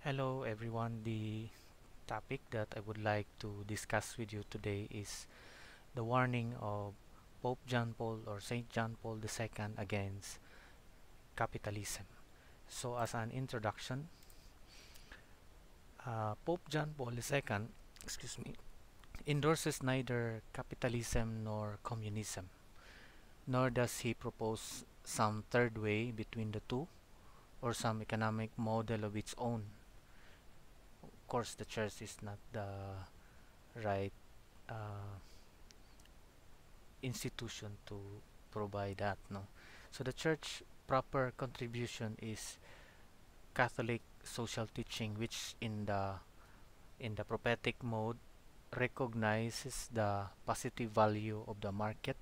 Hello everyone. The topic that I would like to discuss with you today is the warning of Pope John Paul or Saint John Paul II against capitalism. So as an introduction, Pope John Paul II, excuse me, endorses neither capitalism nor communism, nor does he propose some third way between the two or some economic model of its own. Of course, the church is not the right uh, institution to provide that, no. So the church proper contribution is Catholic social teaching, which in the prophetic mode recognizes the positive value of the market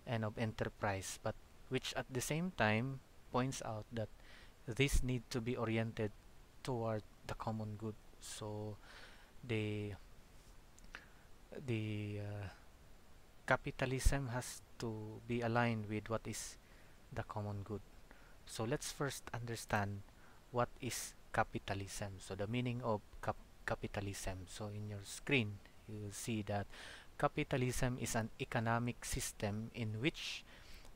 and of enterprise, but which at the same time points out that this need to be oriented toward the common good. So the the capitalism has to be aligned with what is the common good. So let's first understand what is capitalism. So the meaning of capitalism. So in your screen, you will see that capitalism is an economic system in which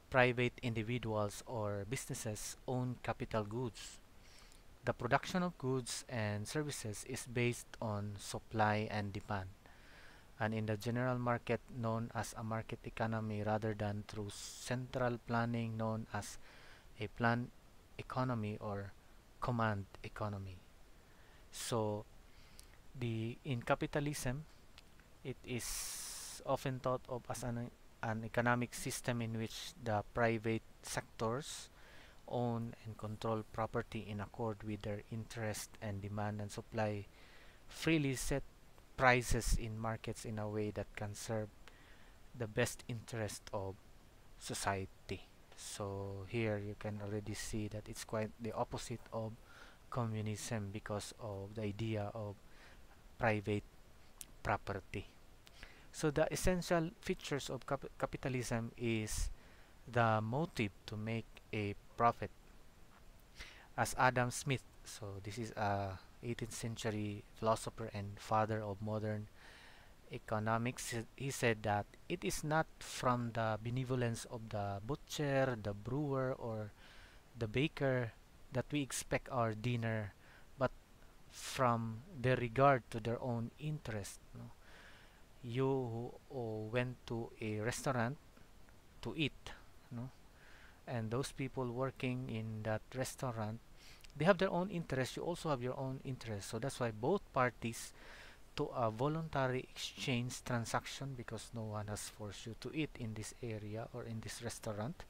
private individuals or businesses own capital goods. The production of goods and services is based on supply and demand, and in the general market known as a market economy rather than through central planning known as a planned economy or command economy. So the in capitalism, it is often thought of as an economic system in which the private sectors own and control property in accord with their interest, and demand and supply freely set prices in markets in a way that can serve the best interest of society. So here you can already see that it's quite the opposite of communism because of the idea of private property. So the essential features of capitalism is the motive to make a profit. As Adam Smith, so this is a 18th century philosopher and father of modern economics, he said that it is not from the benevolence of the butcher, the brewer, or the baker that we expect our dinner, but from their regard to their own interest. No? You who went to a restaurant to eat, no? And those people working in that restaurant, they have their own interest. You also have your own interest. So that's why both parties to a voluntary exchange transaction, because no one has forced you to eat in this area or in this restaurant,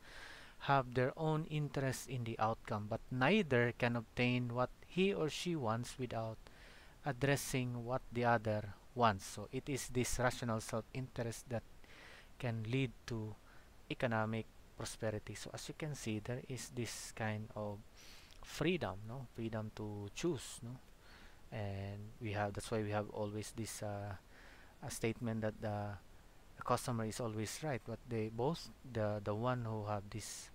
have their own interest in the outcome, but neither can obtain what he or she wants without addressing what the other wants. So it is this rational self-interest that can lead to economic prosperity. So as you can see, there is this kind of freedom, no, freedom to choose, no, and we have that's why we have always this a statement that the customer is always right, but they both the one who have these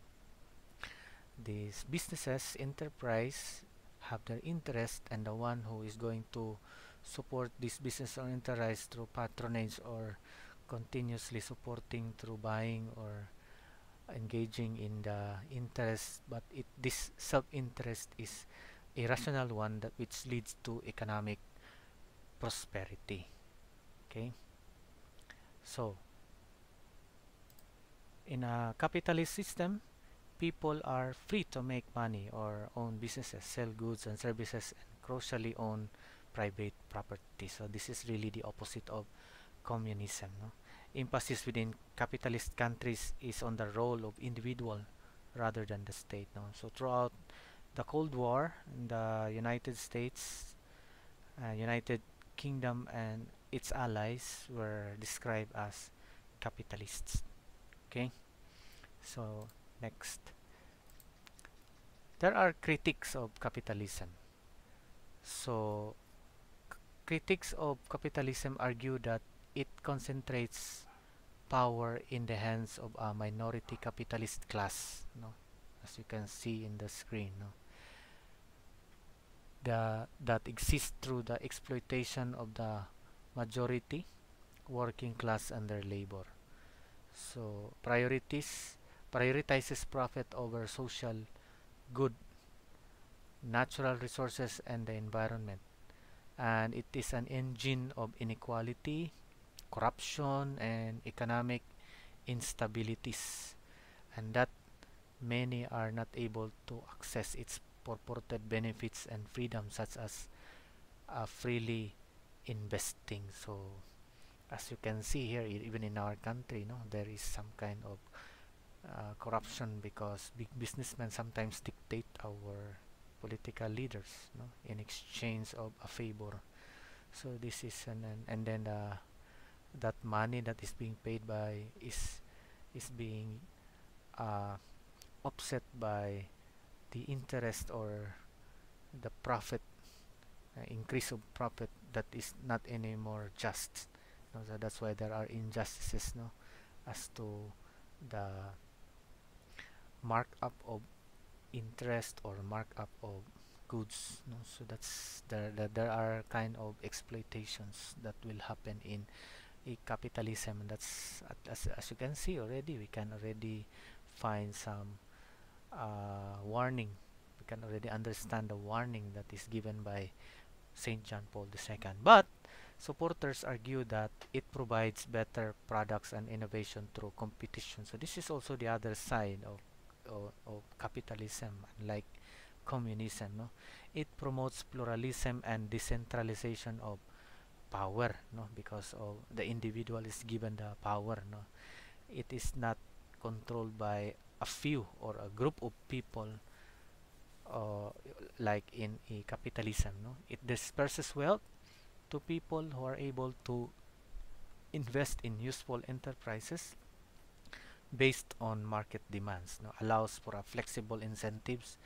businesses enterprise have their interest, and the one who is going to support this business or enterprise through patronage or continuously supporting through buying or engaging in the interest, but this self-interest is a rational one that which leads to economic prosperity. Okay, so in a capitalist system, people are free to make money or own businesses, sell goods and services, and crucially own private property. So this is really the opposite of communism, no? Emphasis within capitalist countries is on the role of individual rather than the state, no? So throughout the Cold War, the United States, United Kingdom, and its allies were described as capitalists. Okay, so next. There are critics of capitalism. So critics of capitalism argue that it concentrates power in the hands of a minority capitalist class, no? As you can see in the screen, no? that exists through the exploitation of the majority working class and their labor. So prioritizes profit over social good, natural resources, and the environment. And it is an engine of inequality, corruption, and economic instabilities, and that many are not able to access its purported benefits and freedom, such as freely investing. So, as you can see here, even in our country, no, there is some kind of corruption because big businessmen sometimes dictate our political leaders, no, in exchange of a favor. So this is and then that money that is being paid by is being uh, offset by the interest or the profit, increase of profit that is not anymore just. No, so that's why there are injustices, no, as to the markup of interest or markup of goods, no. So that's there are kind of exploitations that will happen in a capitalism, and that's as you can see already, we can already find some warning. We can already understand the warning that is given by St. John Paul II. But supporters argue that it provides better products and innovation through competition. So this is also the other side of capitalism, like communism. No, it promotes pluralism and decentralization of power. No, because of the individual is given the power. No, it is not controlled by a few or a group of people, uh, like in a capitalism. No, it disperses wealth to people who are able to invest in useful enterprises based on market demands. No, allows for a flexible incentives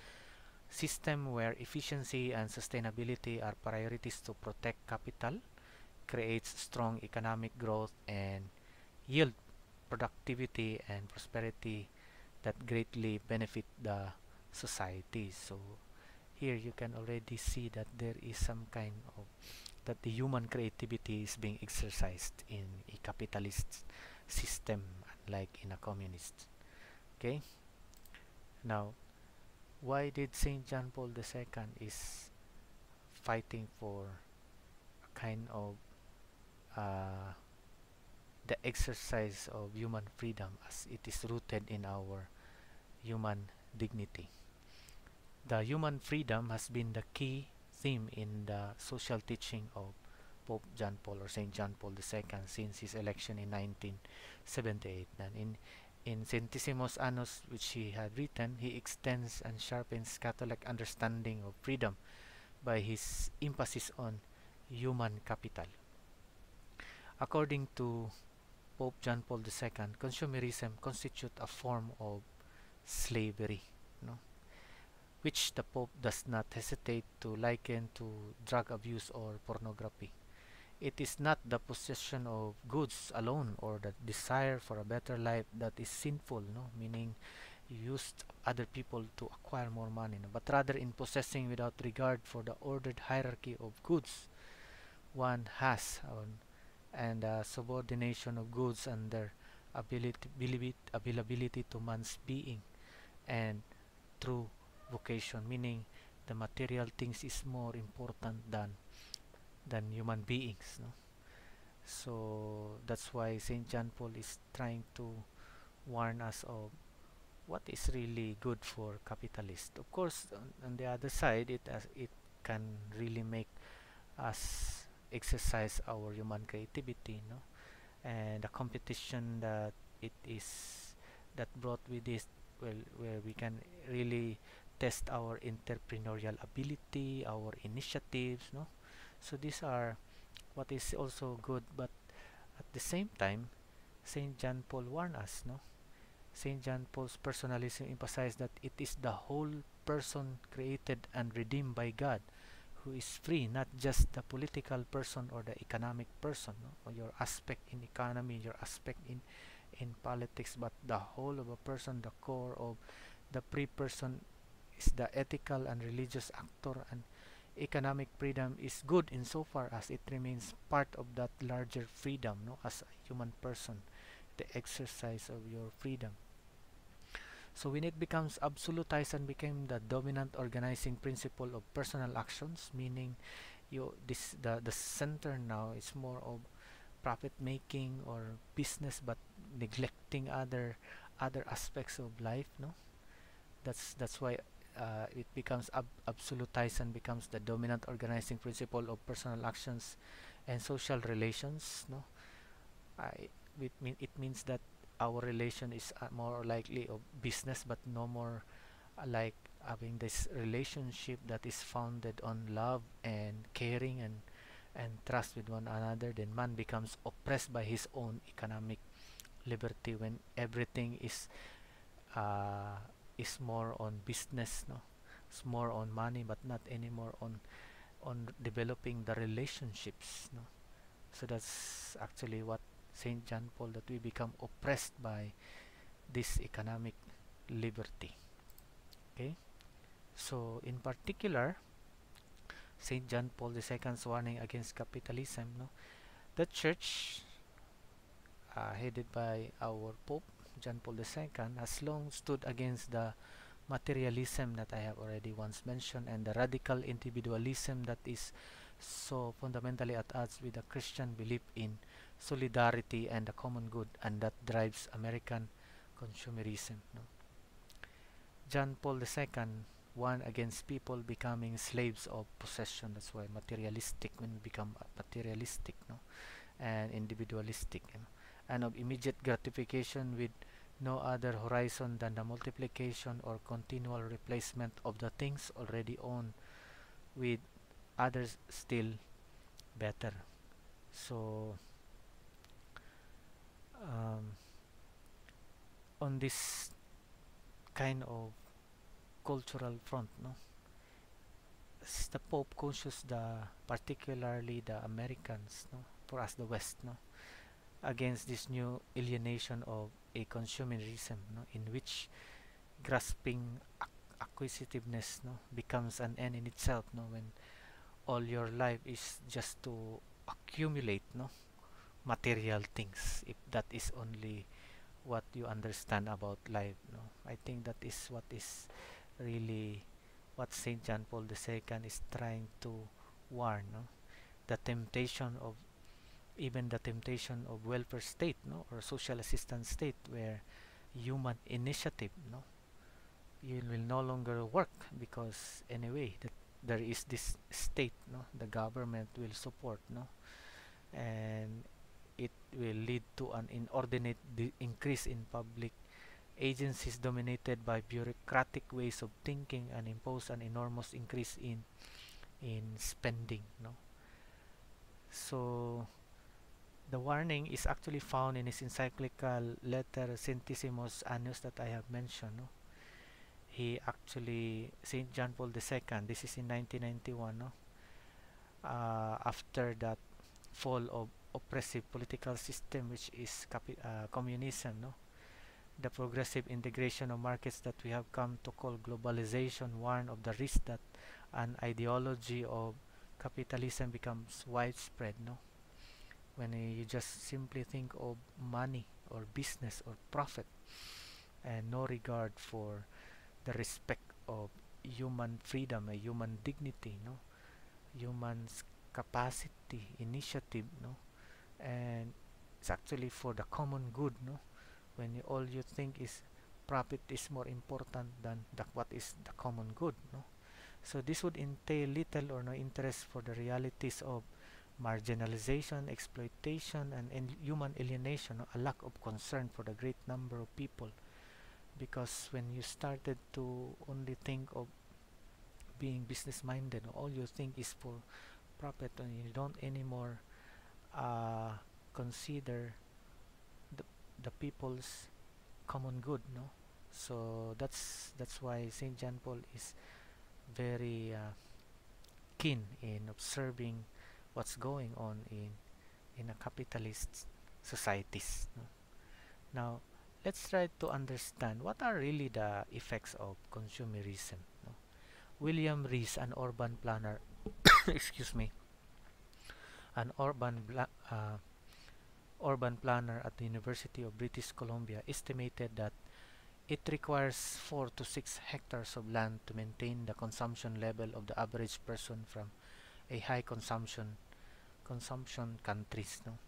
system where efficiency and sustainability are priorities to protect capital, creates strong economic growth, and yield productivity and prosperity that greatly benefit the society. So here you can already see that there is some kind of that the human creativity is being exercised in a capitalist system, unlike in a communist. Okay, now why did St. John Paul II is fighting for a kind of uh, the exercise of human freedom, as it is rooted in our human dignity? The human freedom has been the key theme in the social teaching of Pope John Paul or St. John Paul II since his election in 1978. And in Centesimus Annus, which he had written, he extends and sharpens Catholic understanding of freedom by his emphasis on human capital. According to Pope John Paul II, consumerism constitutes a form of slavery, no? Which the Pope does not hesitate to liken to drug abuse or pornography. It is not the possession of goods alone or the desire for a better life that is sinful, no? Meaning you used other people to acquire more money, no? But rather in possessing without regard for the ordered hierarchy of goods one has, and subordination of goods and their availability to man's being and true vocation, meaning the material things is more important than human beings, no? So that's why St. John Paul is trying to warn us of what is really good for capitalists. Of course, on the other side, it can really make us exercise our human creativity, no? And the competition that it is that brought with this, well, where we can really test our entrepreneurial ability, our initiatives, no? So these are what is also good, but at the same time, Saint John Paul warned us, no? Saint John Paul's personalism emphasized that it is the whole person created and redeemed by God who is free, not just the political person or the economic person, no? Or your aspect in economy, your aspect in politics, but the whole of a person, the core of the pre-person is the ethical and religious actor, and economic freedom is good insofar as it remains part of that larger freedom, no, as a human person, the exercise of your freedom. So when it becomes absolutized and became the dominant organizing principle of personal actions, meaning the center now is more of profit making or business, but neglecting other aspects of life, no. That's why it becomes absolutized and becomes the dominant organizing principle of personal actions and social relations, no. I it means that our relation is more likely of business, but no more like having this relationship that is founded on love and caring and trust with one another. Then man becomes oppressed by his own economic liberty when everything uh, is more on business, no. It's more on money, but not anymore on developing the relationships, no. So that's actually what Saint John Paul, that we become oppressed by this economic liberty. Okay, so in particular, Saint John Paul II's warning against capitalism, no, the church, headed by our Pope John Paul II, has long stood against the materialism that I have already once mentioned and the radical individualism that is so fundamentally at odds with the Christian belief in solidarity and the common good, and that drives American consumerism, no? John Paul II warned against people becoming slaves of possession. That's why materialistic, when we become materialistic, no, and individualistic, you know, and of immediate gratification with no other horizon than the multiplication or continual replacement of the things already owned with others still better. So um, on this kind of cultural front, no, the Pope cautions particularly the Americans, no, for us the West, no, against this new alienation of a consumerism, no, in which grasping acquisitiveness, no, becomes an end in itself, no, when all your life is just to accumulate, no, material things, if that is only what you understand about life, no. I think that is what is really what Saint John Paul II is trying to warn, no, the temptation of even the temptation of welfare state, no, or social assistance state, where human initiative, no, you will no longer work because anyway that there is this state, no, the government will support, no, and it will lead to an inordinate increase in public agencies dominated by bureaucratic ways of thinking and impose an enormous increase in spending, no. So the warning is actually found in his encyclical letter Centesimus Annus that I have mentioned, no. He actually, Saint John Paul II, this is in 1991, no, after that fall of oppressive political system, which is communism, no, the progressive integration of markets that we have come to call globalization, warn of the risk that an ideology of capitalism becomes widespread, no, when you just simply think of money or business or profit and no regard for the respect of human freedom, human dignity, no, human's capacity, initiative, no, and it's actually for the common good, no, when all you think is profit is more important than what is the common good, no. So this would entail little or no interest for the realities of marginalization, exploitation, and human alienation, no? A lack of concern for the great number of people, because when you started to only think of being business minded, no, all you think is for profit, and you don't anymore uh, consider the, the people's common good, no. So that's why Saint John Paul is very keen in observing what's going on in a capitalist societies, no? Now let's try to understand what are really the effects of consumerism, no? William Rees, an urban planner, excuse me, an urban planner at the University of British Columbia estimated that it requires 4 to 6 hectares of land to maintain the consumption level of the average person from a high consumption countries, no,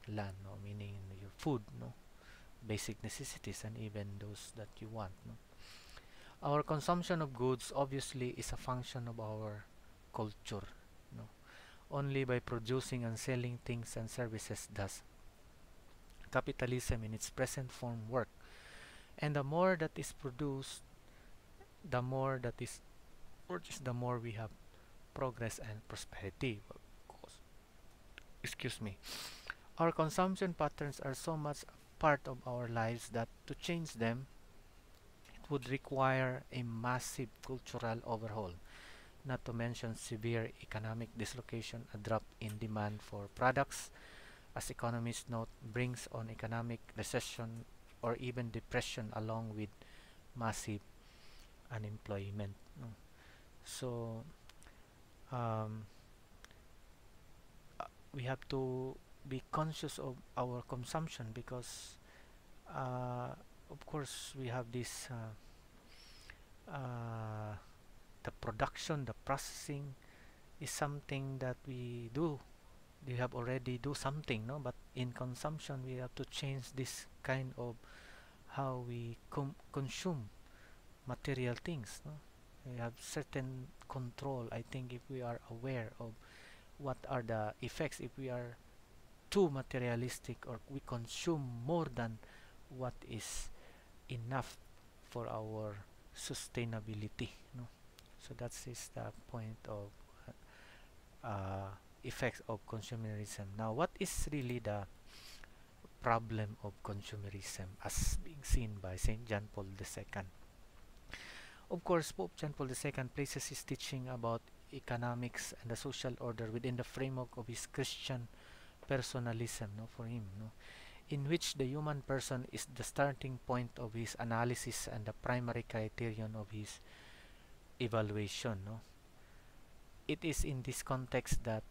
land, no, meaning your food, no, basic necessities, and even those that you want, no. Our consumption of goods obviously is a function of our culture, no. Only by producing and selling things and services does capitalism in its present form work. And the more that is produced, the more that is purchased, the more we have progress and prosperity. Of course, excuse me. Our consumption patterns are so much part of our lives that to change them, it would require a massive cultural overhaul, not to mention severe economic dislocation, a drop in demand for products, as economists note, brings on economic recession or even depression along with massive unemployment, no? So um, we have to be conscious of our consumption because uh, of course we have this the production, the processing is something that we have already do something, no, but in consumption we have to change this kind of how we consume material things, no. We have certain control. I think if we are aware of what are the effects if we are too materialistic or we consume more than what is enough for our sustainability, no. So that is the point of uh, effects of consumerism. Now, what is really the problem of consumerism as being seen by St. John Paul II? Of course, Pope John Paul II places his teaching about economics and the social order within the framework of his Christian personalism, no, for him, no, in which the human person is the starting point of his analysis and the primary criterion of his evaluation, no. It is in this context that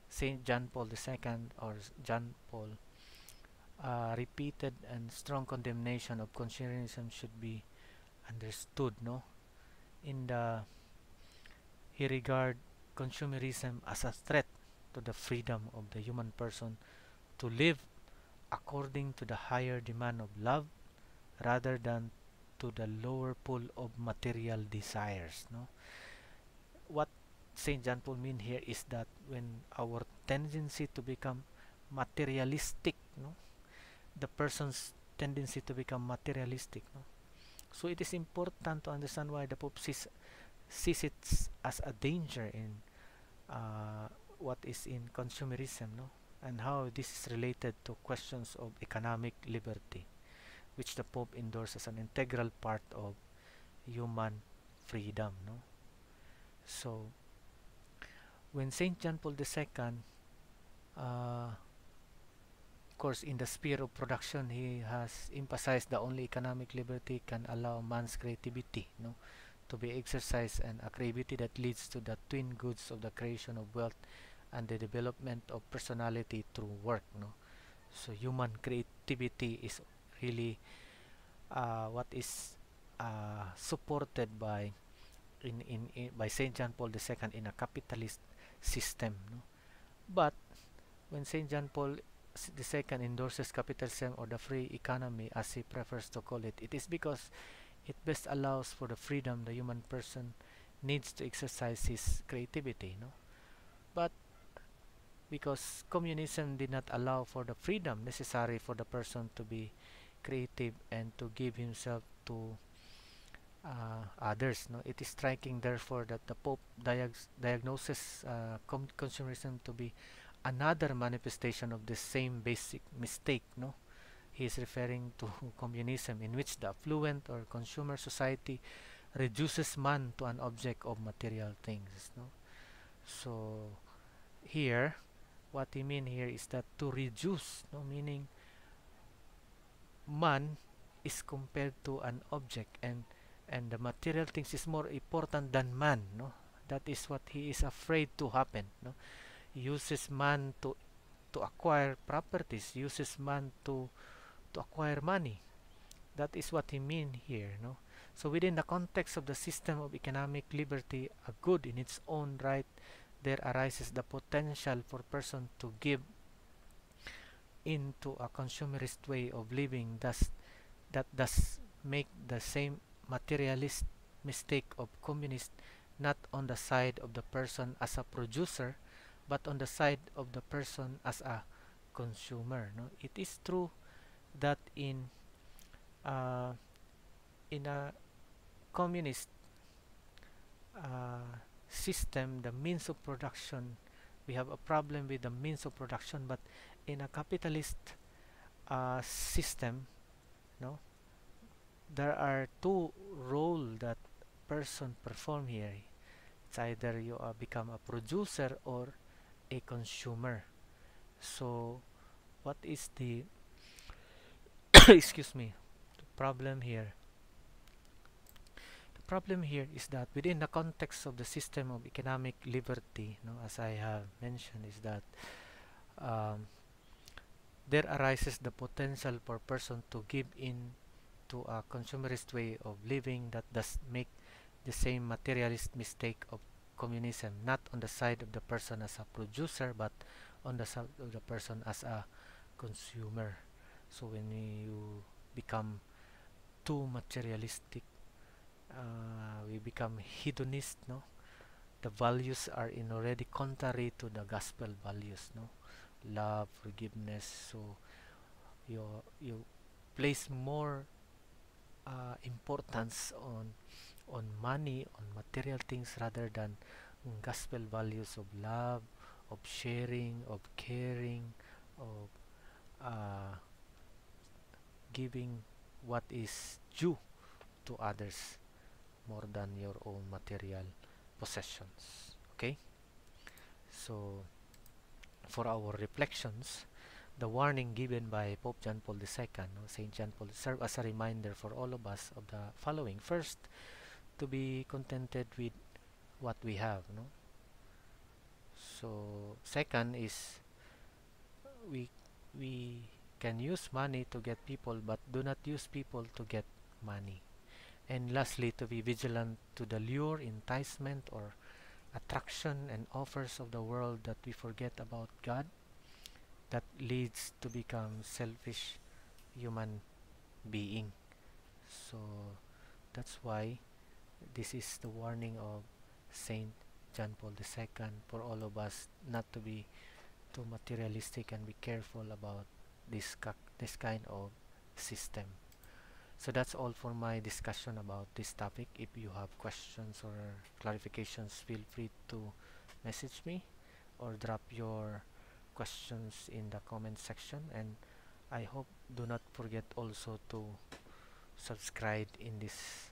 Saint John Paul II or John Paul repeated and strong condemnation of consumerism should be understood, no. In the He regard consumerism as a threat to the freedom of the human person to live according to the higher demand of love rather than to the lower pull of material desires, no. What St. John Paul mean here is that when our tendency to become materialistic, no, the person's tendency to become materialistic, no. So it is important to understand why the Pope sees it as a danger in what is in consumerism, no, and how this is related to questions of economic liberty, which the Pope endorses as an integral part of human freedom, no. So when Saint John Paul II, of course, in the sphere of production, he has emphasized the only economic liberty can allow man's creativity, no, to be exercised, and a creativity that leads to the twin goods of the creation of wealth and the development of personality through work, no. So human creativity is really what is supported by by Saint John Paul II in a capitalist system, no? But when Saint John Paul II endorses capitalism or the free economy as he prefers to call it, it is because it best allows for the freedom the human person needs to exercise his creativity, no? But because communism did not allow for the freedom necessary for the person to be creative and to give himself to others, no, it is striking therefore that the Pope diagnoses consumerism to be another manifestation of the same basic mistake, no. He is referring to communism, in which the affluent or consumer society reduces man to an object of material things, no. So here, what he mean here is that to reduce, no, meaning man is compared to an object, and the material things is more important than man, no. That is what he is afraid to happen. No? He uses man to acquire properties, uses man to acquire money. That is what he mean here. No? So within the context of the system of economic liberty, a good in its own right, there arises the potential for person to give into a consumerist way of living, thus that does make the same materialist mistake of communist, not on the side of the person as a producer, but on the side of the person as a consumer. No? It is true that uh, in a communist system, the means of production, we have a problem with the means of production, but in a capitalist system, no, there are two roles that person perform here. It's either you become a producer or a consumer. So what is the excuse me, the problem here? The problem here is that within the context of the system of economic liberty, no, as I have mentioned, is that um, there arises the potential for person to give in to a consumerist way of living that does make the same materialist mistake of communism, not on the side of the person as a producer, but on the side of the person as a consumer. So when you become too materialistic, we become hedonist, no? The values are in already contrary to the gospel values, no? Love, forgiveness. So you place more importance on money, on material things rather than gospel values of love, of sharing, of caring, of uh, giving what is due to others more than your own material possessions. Okay? So, for our reflections, the warning given by Pope John Paul II, no, Saint John Paul, serve as a reminder for all of us of the following. First, to be contented with what we have. No? So, second is we we can use money to get people, but do not use people to get money. And lastly, to be vigilant to the lure, enticement, or attraction and offers of the world that we forget about God, that leads to become selfish human being. So that's why this is the warning of Saint John Paul II for all of us not to be too materialistic and be careful about this kind of system. So that's all for my discussion about this topic. If you have questions or clarifications, feel free to message me or drop your questions in the comment section. And I hope do not forget also to subscribe in this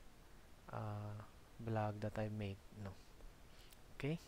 blog that I made. No, okay.